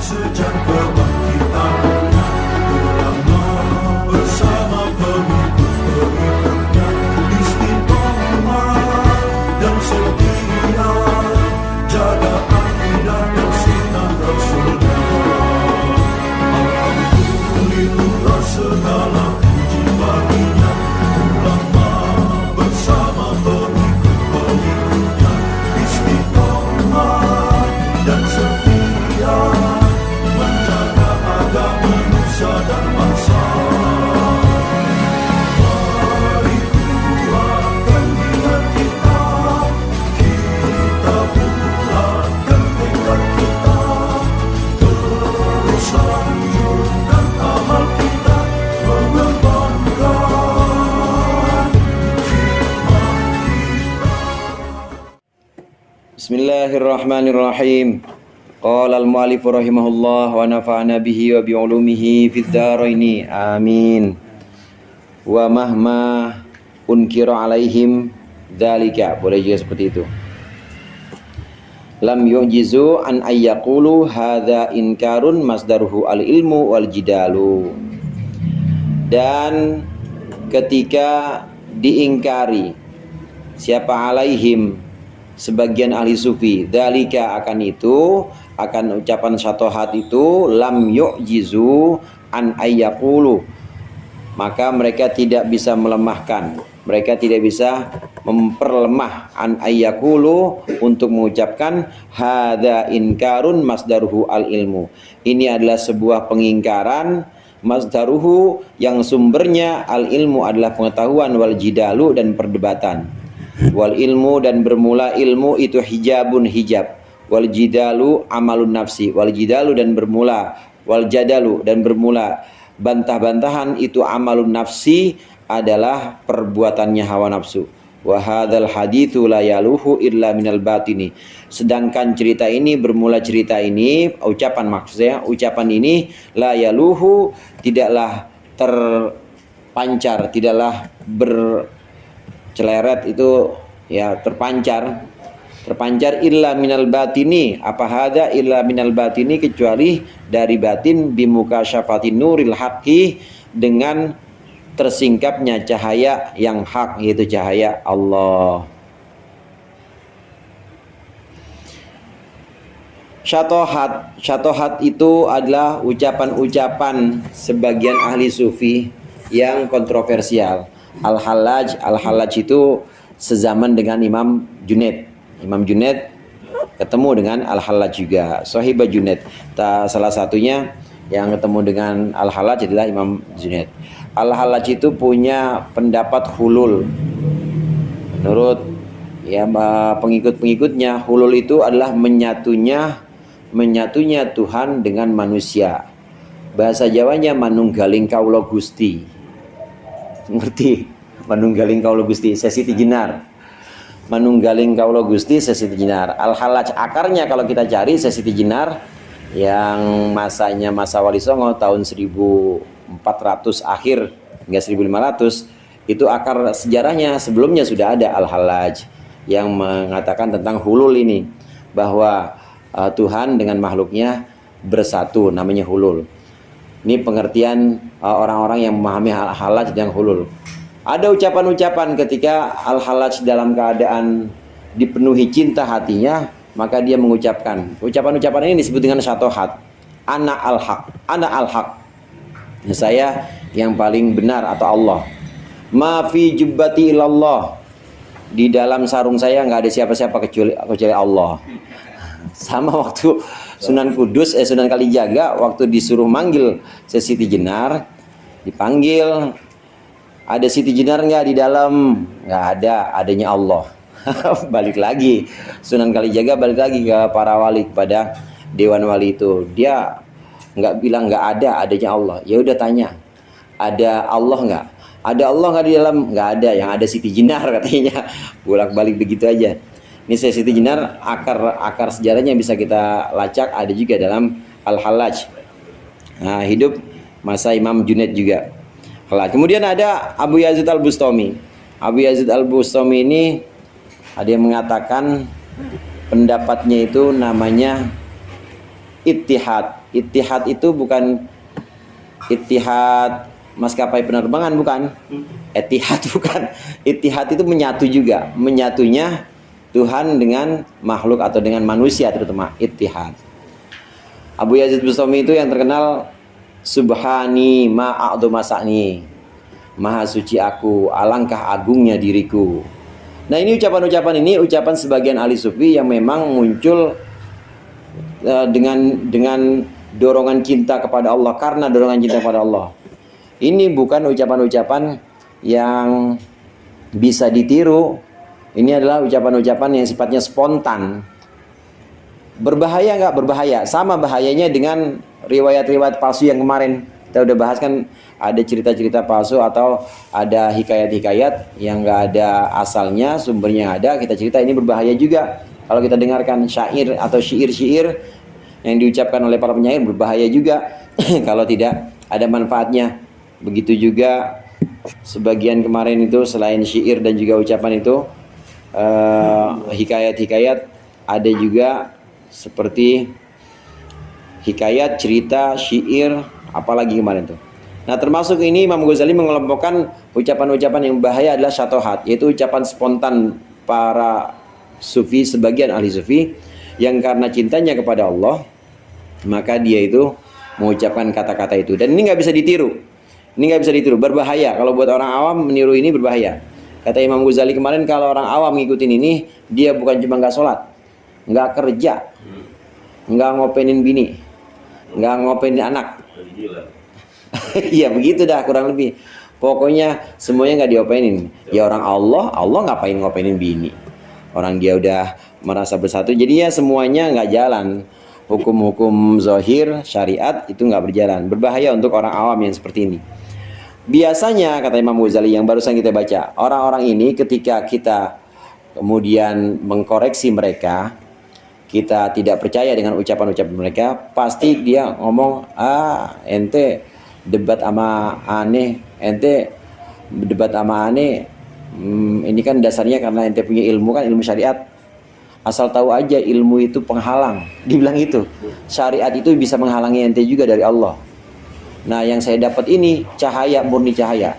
sejak kebangkitan ulama bersama pengikut-pengikutnya istiqomah dan setia jaga akidah dan sunnah Rasulullah. Alhamdulillah segala puji baginya ulama bersama pengikut-pengikutnya istiqomah dan setia menjaga agama nusa dan bangsa. Mari kuatkan niat kita, kita bulatkan tekad kita, terus lanjutkan amal kita, mengembangkan hikmah kita. Bismillahirrahmanirrahim. Qala al-mu'allif rahimahullah wa nafa'ana bihi wa bi'ulumihi fid dharaini. Amin. Wa mahma unkira alaihim dzalika. Boleh juga seperti itu. Lam yu'jizu an ayyaqulu hadza inkarun masdaruhu al-ilmu wal jidalu. Dan ketika diingkari siapa alaihim sebagian ahli sufi, dzalika akan itu, akan ucapan syatohat itu, lam yu'jizu an ayyaqulu, maka mereka tidak bisa melemahkan, mereka tidak bisa memperlemah an ayyaqulu untuk mengucapkan hadza inkarun masdaruhu al ilmu. Ini adalah sebuah pengingkaran, masdaruhu yang sumbernya al ilmu adalah pengetahuan, wal jidalu dan perdebatan. Wal ilmu dan bermula ilmu itu hijabun hijab, wal jidalu amalun nafsi, wal jidalu dan bermula, wal jadalu dan bermula bantah-bantahan itu amalun nafsi adalah perbuatannya hawa nafsu. Wa hadzal haditsu la yaluhu illa minal batini. Sedangkan cerita ini, bermula cerita ini, ucapan maksudnya, ucapan ini la yaluhu tidaklah terpancar, tidaklah celeret itu ya terpancar illa minal batini. Apa hada illa minal batini, kecuali dari batin, bimuka syafatin nuril haqqi, dengan tersingkapnya cahaya yang hak, yaitu cahaya Allah. Syatohat itu adalah ucapan-ucapan sebagian ahli sufi yang kontroversial. Al-Hallaj itu sezaman dengan Imam Junaid. Imam Junaid ketemu dengan Al-Hallaj juga, Sahibah Junaid. Salah satunya yang ketemu dengan Al-Hallaj adalah Imam Junaid. Al-Hallaj itu punya pendapat hulul. Menurut ya pengikut-pengikutnya, hulul itu adalah menyatunya Tuhan dengan manusia. Bahasa Jawanya manunggaling kaula Gusti. Ngerti? Manunggaling kaula Gusti sesiti jenar. Manunggaling kaula Gusti sesiti jenar. Al-Hallaj akarnya kalau kita cari sesiti jenar yang masanya masa Wali Songo tahun 1400 akhir hingga 1500, itu akar sejarahnya sebelumnya sudah ada Al-Hallaj yang mengatakan tentang hulul ini, bahwa Tuhan dengan makhluknya bersatu, namanya hulul. Ini pengertian orang-orang yang memahami Al-Hallaj yang hulul. Ada ucapan-ucapan ketika Al-Hallaj dalam keadaan dipenuhi cinta hatinya, maka dia mengucapkan ucapan-ucapan ini disebut dengan syatohat. Ana al-haq, ana al-haq, saya yang paling benar atau Allah. Ma fi jubbati ilallah, di dalam sarung saya nggak ada siapa-siapa kecuali Allah. Sama waktu Sunan Kudus, Sunan Kalijaga waktu disuruh manggil Siti Jenar, dipanggil, ada Siti Jenar nggak di dalam? Nggak ada, adanya Allah. Balik lagi Sunan Kalijaga, balik lagi ke para wali, kepada dewan wali itu, dia nggak bilang nggak ada, adanya Allah. Ya udah tanya, ada Allah nggak? Ada Allah nggak di dalam? Nggak ada, yang ada Siti Jenar katanya. Bolak-balik begitu aja. Ini Siti Jenar, akar sejarahnya bisa kita lacak, ada juga dalam Al-Hallaj. Nah, hidup masa Imam Junaid juga. Kemudian ada Abu Yazid Al-Bustami. Abu Yazid Al-Bustami ini ada yang mengatakan pendapatnya itu namanya ittihad. Ittihad itu bukan ittihad maskapai penerbangan, bukan. Ittihad bukan. Ittihad itu menyatu juga. Menyatunya Tuhan dengan makhluk atau dengan manusia, terutama ittihad. Abu Yazid Bustami itu yang terkenal, Subhani ma'a'du masa'ni, maha suci aku, alangkah agungnya diriku. Nah, ini ucapan-ucapan ini ucapan sebagian ahli sufi yang memang muncul dengan dorongan cinta kepada Allah, karena dorongan cinta kepada Allah. Ini bukan ucapan-ucapan yang bisa ditiru. Ini adalah ucapan-ucapan yang sifatnya spontan. Berbahaya nggak? Berbahaya. Sama bahayanya dengan riwayat-riwayat palsu yang kemarin kita udah bahas kan. Ada cerita-cerita palsu atau ada hikayat-hikayat yang nggak ada asalnya, sumbernya ada, kita cerita, ini berbahaya juga. Kalau kita dengarkan syair atau syair-syair yang diucapkan oleh para penyair, berbahaya juga kalau tidak ada manfaatnya. Begitu juga sebagian kemarin itu selain syair dan juga ucapan itu, hikayat-hikayat, ada juga seperti hikayat, cerita, syair, apalagi kemarin tuh. Nah, termasuk ini Imam Ghazali mengelompokkan ucapan-ucapan yang bahaya adalah syatohat, yaitu ucapan spontan para sufi, sebagian ahli sufi yang karena cintanya kepada Allah, maka dia itu mengucapkan kata-kata itu. Dan ini nggak bisa ditiru. Ini nggak bisa ditiru, berbahaya. Kalau buat orang awam meniru ini berbahaya. Kata Imam Ghazali kemarin, kalau orang awam ngikutin ini, dia bukan cuma nggak sholat, nggak kerja, nggak ngopenin bini, nggak ngopenin anak. Iya begitu dah kurang lebih. Pokoknya semuanya nggak diopenin. Ya orang Allah ngapain ngopenin bini? Orang dia udah merasa bersatu. Jadi ya semuanya nggak jalan. Hukum-hukum zahir syariat itu nggak berjalan. Berbahaya untuk orang awam yang seperti ini. Biasanya kata Imam Ghazali yang barusan kita baca, orang-orang ini ketika kita kemudian mengkoreksi mereka, kita tidak percaya dengan ucapan-ucapan mereka, pasti dia ngomong, ente debat sama aneh, ente debat sama aneh, ini kan dasarnya karena ente punya ilmu, kan ilmu syariat, asal tahu aja ilmu itu penghalang. Dibilang itu, syariat itu bisa menghalangi ente juga dari Allah. Nah, yang saya dapat ini cahaya, murni cahaya.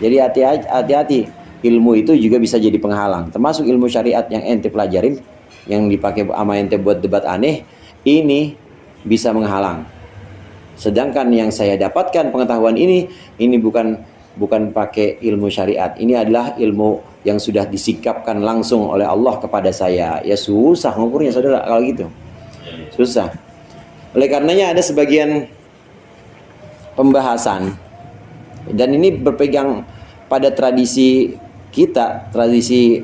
Jadi hati-hati, ilmu itu juga bisa jadi penghalang. Termasuk ilmu syariat yang ente pelajarin, yang dipakai sama ente buat debat aneh, ini bisa menghalang. Sedangkan yang saya dapatkan pengetahuan ini bukan pakai ilmu syariat. Ini adalah ilmu yang sudah disikapkan langsung oleh Allah kepada saya. Ya susah ngukurnya saudara kalau gitu. Susah. Oleh karenanya ada sebagian pembahasan, dan ini berpegang pada tradisi kita, tradisi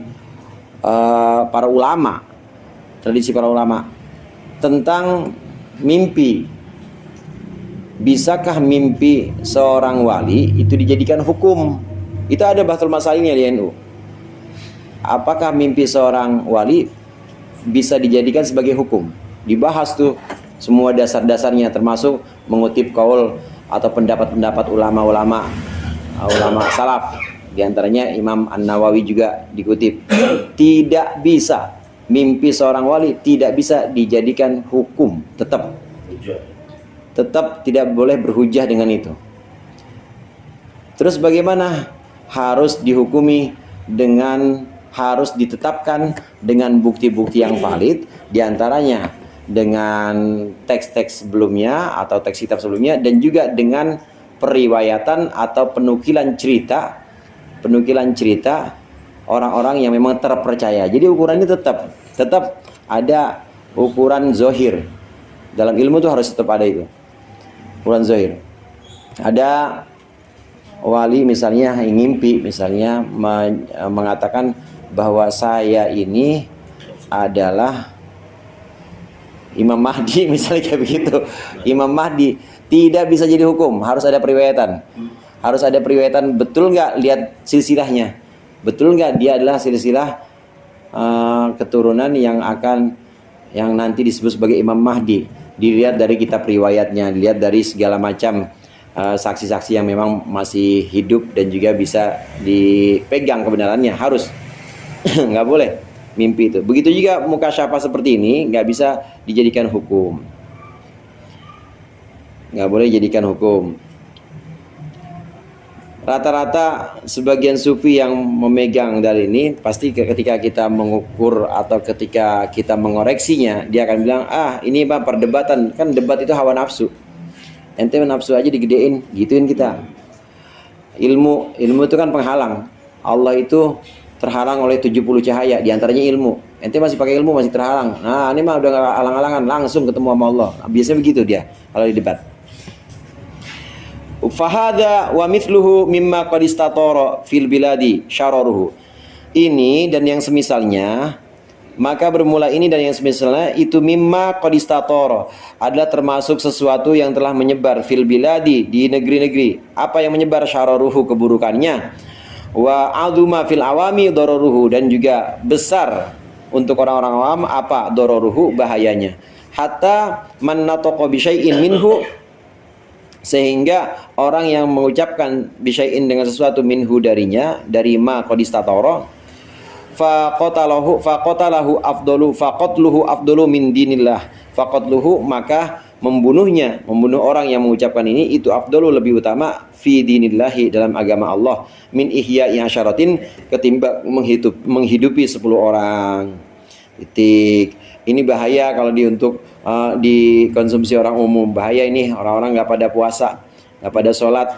para ulama, tentang mimpi. Bisakah mimpi seorang wali itu dijadikan hukum? Itu ada bahasul masalahnya di NU. Apakah mimpi seorang wali bisa dijadikan sebagai hukum? Dibahas tuh semua dasar-dasarnya, termasuk mengutip kaul atau pendapat-pendapat ulama salaf. Di antaranya Imam An-Nawawi juga dikutip. Tidak bisa mimpi seorang wali tidak bisa dijadikan hukum, tetap tidak boleh berhujah dengan itu. Terus bagaimana? Harus dihukumi dengan, harus ditetapkan dengan bukti-bukti yang valid, diantaranya dengan teks-teks sebelumnya atau teks kitab sebelumnya, dan juga dengan periwayatan atau penukilan cerita orang-orang yang memang terpercaya. Jadi ukurannya tetap ada ukuran zohir. Dalam ilmu itu harus tetap ada itu, ukuran zohir. Ada wali misalnya yang ngimpi, misalnya mengatakan bahwa saya ini adalah Imam Mahdi, misalnya kayak begitu. Imam Mahdi tidak bisa jadi hukum, harus ada periwayatan. Harus ada periwayatan, betul nggak? Lihat silsilahnya, betul nggak dia adalah silsilah keturunan yang nanti disebut sebagai Imam Mahdi. Dilihat dari kitab riwayatnya, dilihat dari segala macam saksi-saksi yang memang masih hidup dan juga bisa dipegang kebenarannya. Harus nggak boleh mimpi itu. Begitu juga mukasyafah seperti ini nggak bisa dijadikan hukum. nggak boleh jadikan hukum. Rata-rata sebagian sufi yang memegang dalil ini pasti ketika kita mengukur atau ketika kita mengoreksinya, dia akan bilang, ah ini mah perdebatan, kan debat itu hawa nafsu, ente nafsu aja digedein, gituin kita. Ilmu itu kan penghalang. Allah itu terhalang oleh 70 cahaya, diantaranya ilmu. Ente masih pakai ilmu, masih terhalang. Nah ini mah udah gak halang-halangan, langsung ketemu sama Allah. Biasanya begitu dia kalau di debat. Fahada wa mithluhu mimma qad istatara fil biladi syararuhu. Ini dan yang semisalnya, maka bermula ini dan yang semisalnya itu mimma qad istatara adalah termasuk sesuatu yang telah menyebar fil biladi di negeri-negeri. Apa yang menyebar? Syararuhu, keburukannya. Wa aduma fil awami dararuhu, dan juga besar untuk orang-orang awam apa? Dararuhu, bahayanya. Hatta man nataqa bi syai'in minhu, sehingga orang yang mengucapkan bisyai'in dengan sesuatu minhu darinya, dari ma qad istatara, faqatalahu afdalu min dinillah, faqatluhu, maka membunuh orang yang mengucapkan ini itu afdalu, lebih utama, fi dinillahi, dalam agama Allah, min ihya'i asyaratin, ketimbang menghidupi 10 orang. Titik. Ini bahaya kalau dikonsumsi orang umum. Bahaya ini, orang-orang nggak pada puasa, nggak pada sholat,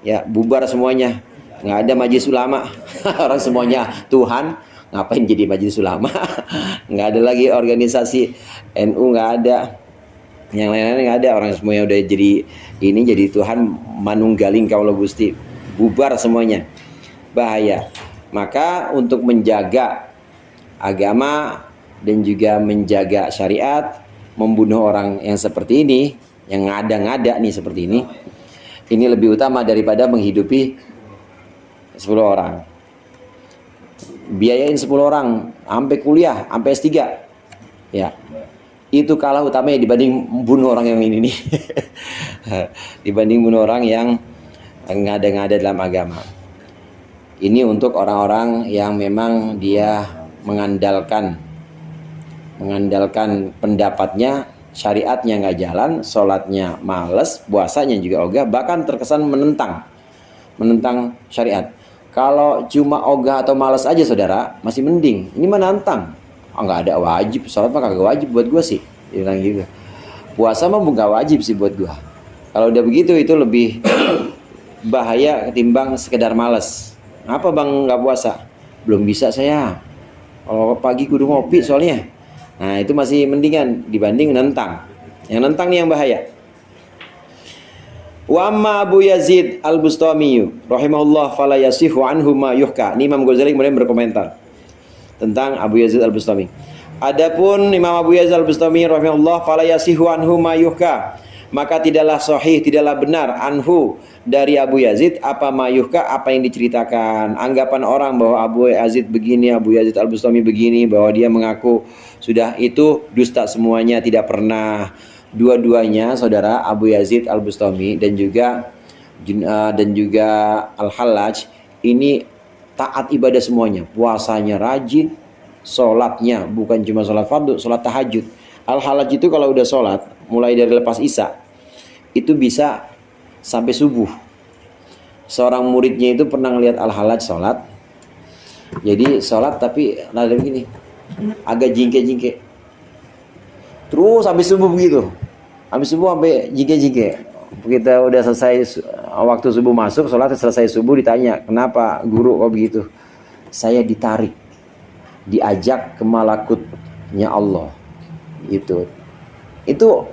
ya bubar semuanya, nggak ada majelis ulama. Orang semuanya Tuhan, ngapain jadi majelis ulama? Nggak ada lagi organisasi NU, nggak ada, yang lain-lain nggak ada. Orang semuanya udah jadi Tuhan, manunggaling kaulo Gusti, bubar semuanya. Bahaya. Maka untuk menjaga agama dan juga menjaga syariat, membunuh orang yang seperti ini, yang ngada-ngada nih seperti ini lebih utama daripada menghidupi 10 orang. Biayain 10 orang sampai kuliah, sampai S3. Ya. Itu kalah utamanya dibanding bunuh orang yang ini nih. Dibanding bunuh orang yang ngada-ngada dalam agama. Ini untuk orang-orang yang memang dia mengandalkan pendapatnya, syariatnya nggak jalan, sholatnya males, puasanya juga ogah, bahkan terkesan menentang syariat. Kalau cuma ogah atau males aja saudara, masih mending. Ini menantang. Nggak ada wajib, sholat mah kagak wajib buat gue sih, dia bilang gitu. Puasa mah nggak wajib sih buat gue. Kalau udah begitu itu lebih bahaya ketimbang sekedar males. Apa bang nggak puasa? Belum bisa saya. Kalau pagi kudu ngopi soalnya. Nah itu masih mendingan dibanding nentang. Yang nentang nih yang bahaya. Wa amma Abu Yazid Al-Bustami rahimahullah fala yasihu anhu ma yuhka. Ini Imam Ghazali kemudian berkomentar tentang Abu Yazid Al-Bustami. Adapun Imam Abu Yazid Al-Bustami rahimahullah fala yasihu anhu ma yuhka, maka tidaklah sahih, tidaklah benar anhu, dari Abu Yazid, apa mayuhka, apa yang diceritakan. Anggapan orang bahwa Abu Yazid begini, Abu Yazid Al-Bustami begini, bahwa dia mengaku sudah, itu dusta semuanya, tidak pernah. Dua-duanya saudara, Abu Yazid Al-Bustami dan juga Al-Hallaj ini taat ibadah semuanya, puasanya rajin, sholatnya bukan cuma sholat fardu, sholat tahajud. Al-Hallaj itu kalau udah sholat, mulai dari lepas isya itu bisa sampai subuh. Seorang muridnya itu pernah ngelihat Al-Hallaj sholat, jadi sholat tapi rada begini, agak jingke-jingke, terus sampai subuh begitu. Habis subuh sampai jingke-jingke. Kita udah selesai, waktu subuh masuk, sholat selesai subuh, ditanya, kenapa guru kok begitu? Saya ditarik, diajak ke malakutnya Allah. Itu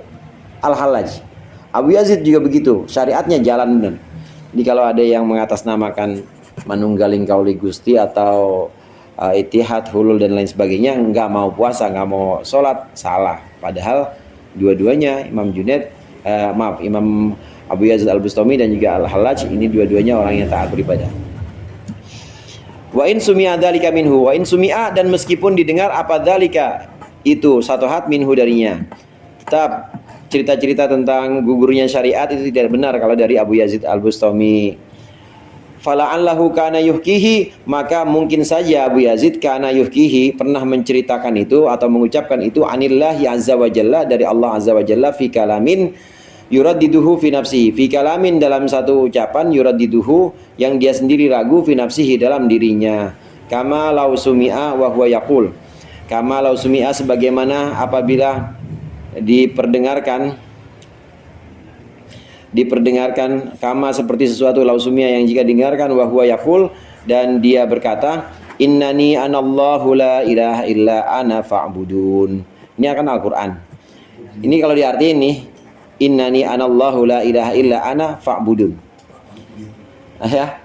Al-Hallaj. Abu Yazid juga begitu, syariatnya jalan benar. Jadi kalau ada yang mengatasnamakan manunggaling kauli Gusti atau ittihad, hulul dan lain sebagainya, nggak mau puasa, nggak mau sholat, salah. Padahal dua-duanya Imam Abu Yazid Al-Bustami dan juga Al-Hallaj ini dua-duanya orang yang taat beribadah. Wa in sumi'a dzalika minhu, wa in sumi'a, dan meskipun didengar apa dzalika itu satu hat minhu darinya. Tetap cerita-cerita tentang gugurnya syariat itu tidak benar kalau dari Abu Yazid Al-Bustami. Fala'allahu kana yuhkihi, maka mungkin saja Abu Yazid kana yuhkihi pernah menceritakan itu atau mengucapkan itu anillahi azza wa jalla, dari Allah azza wa jalla, fi kalamin, yuraddiduhu fi nafsihi, fi kalamin dalam satu ucapan, yuraddiduhu yang dia sendiri ragu, fi nafsihi dalam dirinya. Kama lau sumi'a wa huwa yaqul, kama lau sumi'a sebagaimana apabila diperdengarkan kama seperti sesuatu lau sumi'a yang jika dengarkan, wa huwa yaqul dan dia berkata, innani anallahu la ilaha illa ana fa'budun. Ini akan Al-Qur'an. Ini kalau diartiin nih, innani anallahu la ilaha illa ana fa'budun. Ya.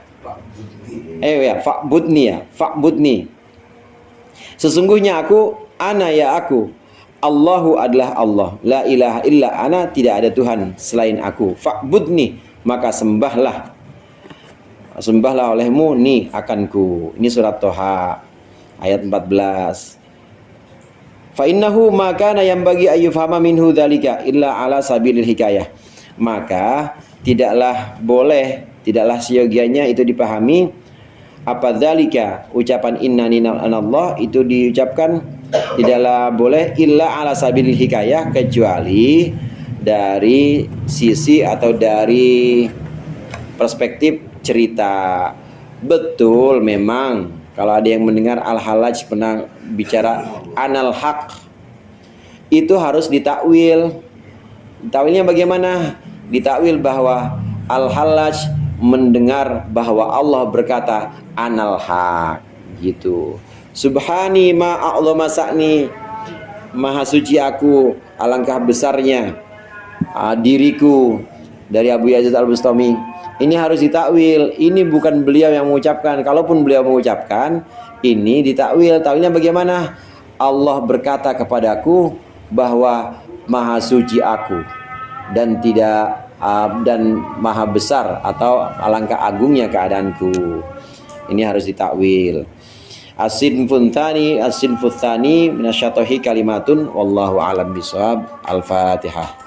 Ya, fa'budni. Sesungguhnya aku, ana ya aku. Allahu adalah Allah. La ilaha illa ana, tidak ada Tuhan selain aku. Fa'budni, maka sembahlah olehmu ni akanku. Ini surat Toha ayat 14. Fa innahu maka yang bagi ayyufhama minhu dzalika illa ala sabilil hikayah. Maka tidaklah seyogianya itu dipahami apa dzalika, ucapan innani anallah itu diucapkan tidaklah boleh illa ala sabilil hikayah, kecuali dari sisi atau dari perspektif cerita. Betul memang kalau ada yang mendengar Al-Hallaj pernah bicara anal haq, itu harus ditakwil. Takwilnya bagaimana? Ditakwil bahwa Al-Hallaj mendengar bahwa Allah berkata anal haq gitu. Subhani ma a'zama sa'ni, maha suci aku, alangkah besarnya diriku, dari Abu Yazid Al-Bustami. Ini harus ditakwil. Ini bukan beliau yang mengucapkan. Kalaupun beliau mengucapkan, ini ditakwil. Takwilnya bagaimana? Allah berkata kepadaku bahwa maha suci aku dan maha besar atau alangkah agungnya keadaanku. Ini harus ditakwil. As-sinful tsani minasyatohi kalimatun wallahu a'lam bishawab. Al-Fatihah.